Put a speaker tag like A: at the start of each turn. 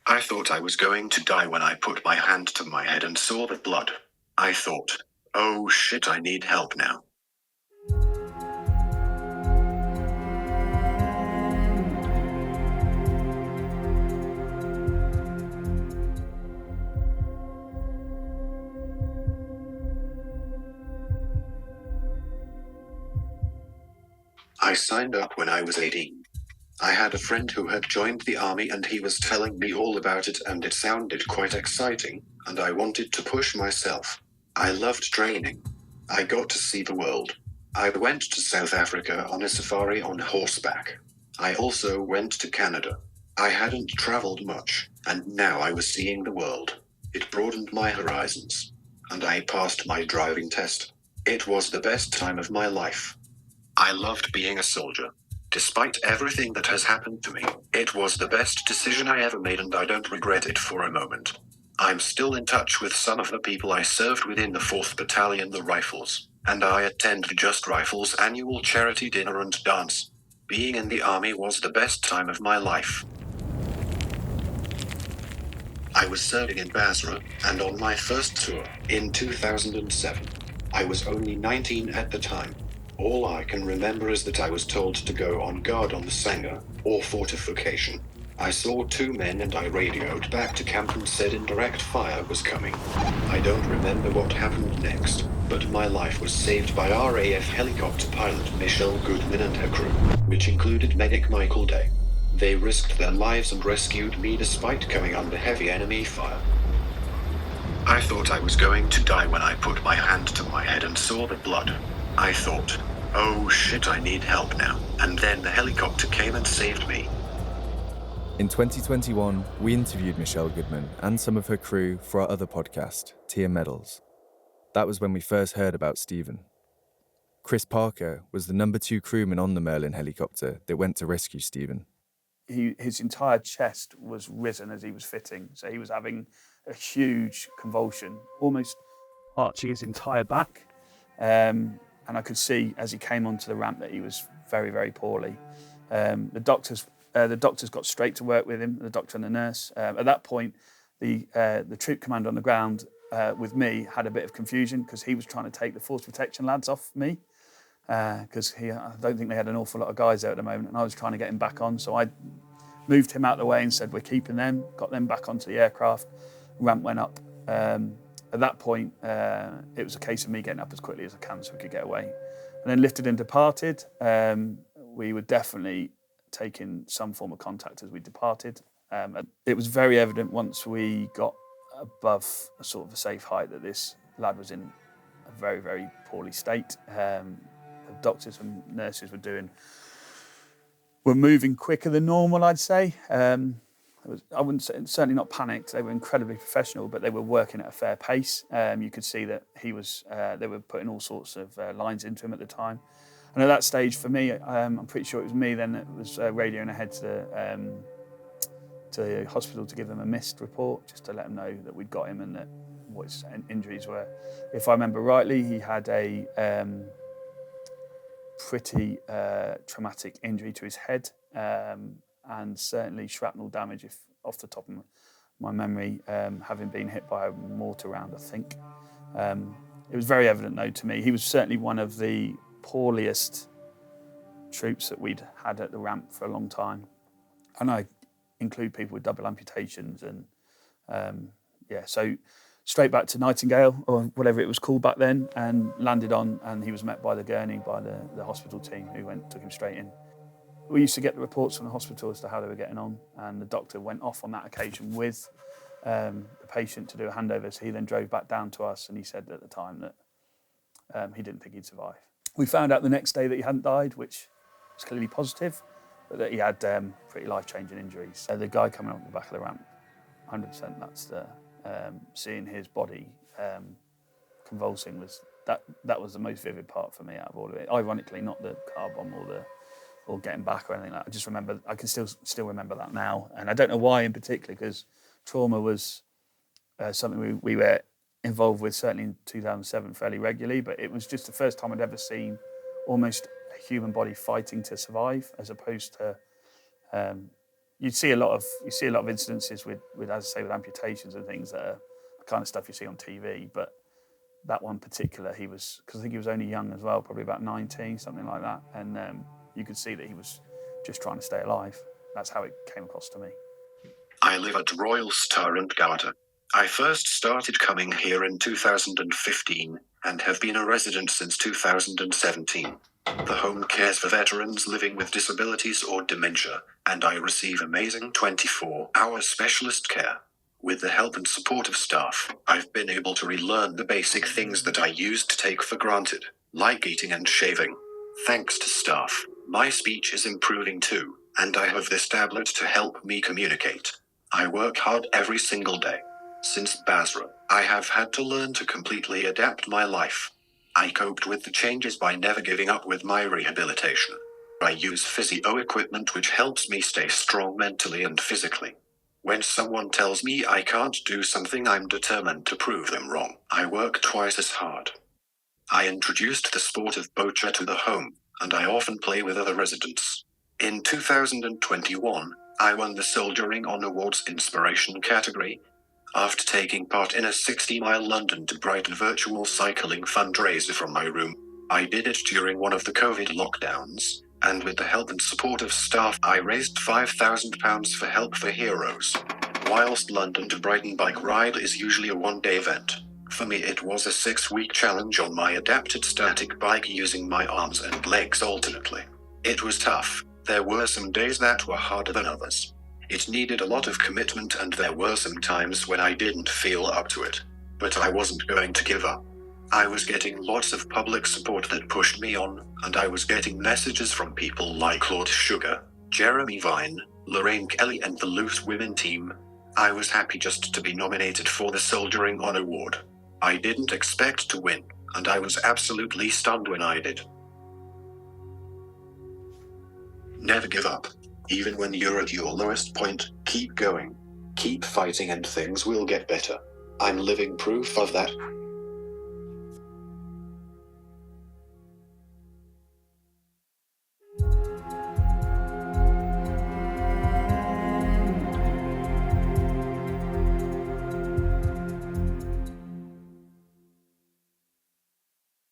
A: I thought I was going to die when I put my hand to my head and saw the blood. I thought, oh shit, I need help now. I signed up when I was 18. I had a friend who had joined the army and he was telling me all about it and it sounded quite exciting, and I wanted to push myself. I loved training. I got to see the world. I went to South Africa on a safari on horseback. I also went to Canada. I hadn't traveled much, and now I was seeing the world. It broadened my horizons. And I passed my driving test. It was the best time of my life. I loved being a soldier. Despite everything that has happened to me, it was the best decision I ever made and I don't regret it for a moment. I'm still in touch with some of the people I served with in the 4th Battalion, the Rifles, and I attend Just Rifles' annual charity dinner and dance. Being in the army was the best time of my life. I was serving in Basra, and on my first tour, in 2007. I was only 19 at the time. All I can remember is that I was told to go on guard on the Sangha, or fortification. I saw 2 men and I radioed back to camp and said indirect fire was coming. I don't remember what happened next, but my life was saved by RAF helicopter pilot Michelle Goodman and her crew, which included medic Michael Day. They risked their lives and rescued me despite coming under heavy enemy fire. I thought I was going to die when I put my hand to my head and saw the blood. I thought, oh shit, I need help now. And then the helicopter came and saved me.
B: In 2021, we interviewed Michelle Goodman and some of her crew for our other podcast, Tier Medals. That was when we first heard about Stephen. Chris Parker was the number 2 crewman on the Merlin helicopter that went to rescue Stephen.
C: His entire chest was risen as he was fitting, so he was having a huge convulsion, almost arching his entire back. And I could see as he came onto the ramp that he was very, very poorly. The doctors got straight to work with him, the doctor and the nurse. At that point, the troop commander on the ground with me had a bit of confusion because he was trying to take the force protection lads off me. Because I don't think they had an awful lot of guys there at the moment, and I was trying to get him back on. So I moved him out of the way and said, we're keeping them, got them back onto the aircraft, ramp went up. At that point, it was a case of me getting up as quickly as I can so we could get away. And then lifted and departed. We were definitely taking some form of contact as we departed. It was very evident once we got above a sort of a safe height that this lad was in a very, very poorly state. The doctors and nurses were moving quicker than normal, I'd say. I wouldn't say, certainly not panicked. They were incredibly professional, but they were working at a fair pace. You could see that they were putting all sorts of lines into him at the time. And at that stage, for me, I'm pretty sure it was me then that was radioing ahead to the hospital to give them a missed report, just to let them know that we'd got him and that what his injuries were. If I remember rightly, he had a pretty traumatic injury to his head, and certainly shrapnel damage, if off the top of my memory, having been hit by a mortar round, I think. It was very evident, though, to me. He was certainly one of the poorliest troops that we'd had at the ramp for a long time. And I include people with double amputations and, so straight back to Nightingale, or whatever it was called back then, and landed on, and he was met by the gurney, by the hospital team who took him straight in. We used to get the reports from the hospital as to how they were getting on, and the doctor went off on that occasion with the patient to do a handover, so he then drove back down to us, and he said at the time that he didn't think he'd survive. We found out the next day that he hadn't died, which was clearly positive, but that he had pretty life-changing injuries. The guy coming up the back of the ramp, 100%, that's seeing his body convulsing that was the most vivid part for me out of all of it. Ironically, not the car bomb or getting back or anything like that. I just remember, I can still remember that now, and I don't know why in particular, because trauma was something we were involved with certainly in 2007 fairly regularly, but it was just the first time I'd ever seen almost a human body fighting to survive, as opposed to you see a lot of incidences with as I say, with amputations and things that are the kind of stuff you see on TV. But that one particular, he was, because I think he was only young as well, probably about 19, something like that, and you could see that he was just trying to stay alive. That's how it came across to me.
A: I live at Royal Star and Garter. I first started coming here in 2015 and have been a resident since 2017. The home cares for veterans living with disabilities or dementia, and I receive amazing 24-hour specialist care. With the help and support of staff, I've been able to relearn the basic things that I used to take for granted, like eating and shaving. Thanks to staff, my speech is improving too, and I have this tablet to help me communicate. I work hard every single day. Since Basra, I have had to learn to completely adapt my life. I coped with the changes by never giving up with my rehabilitation. I use physio equipment which helps me stay strong mentally and physically. When someone tells me I can't do something, I'm determined to prove them wrong. I work twice as hard. I introduced the sport of boccia to the home, and I often play with other residents. In 2021, I won the Soldiering On Awards Inspiration category, after taking part in a 60-mile London to Brighton virtual cycling fundraiser from my room. I did it during one of the COVID lockdowns, and with the help and support of staff, I raised £5,000 for Help for Heroes. Whilst London to Brighton bike ride is usually a one-day event, for me it was a 6-week challenge on my adapted static bike using my arms and legs alternately. It was tough. There were some days that were harder than others. It needed a lot of commitment, and there were some times when I didn't feel up to it. But I wasn't going to give up. I was getting lots of public support that pushed me on, and I was getting messages from people like Claude Sugar, Jeremy Vine, Lorraine Kelly and the Loose Women team. I was happy just to be nominated for the Soldiering On Award. I didn't expect to win, and I was absolutely stunned when I did. Never give up. Even when you're at your lowest point, keep going. Keep fighting and things will get better. I'm living proof of that.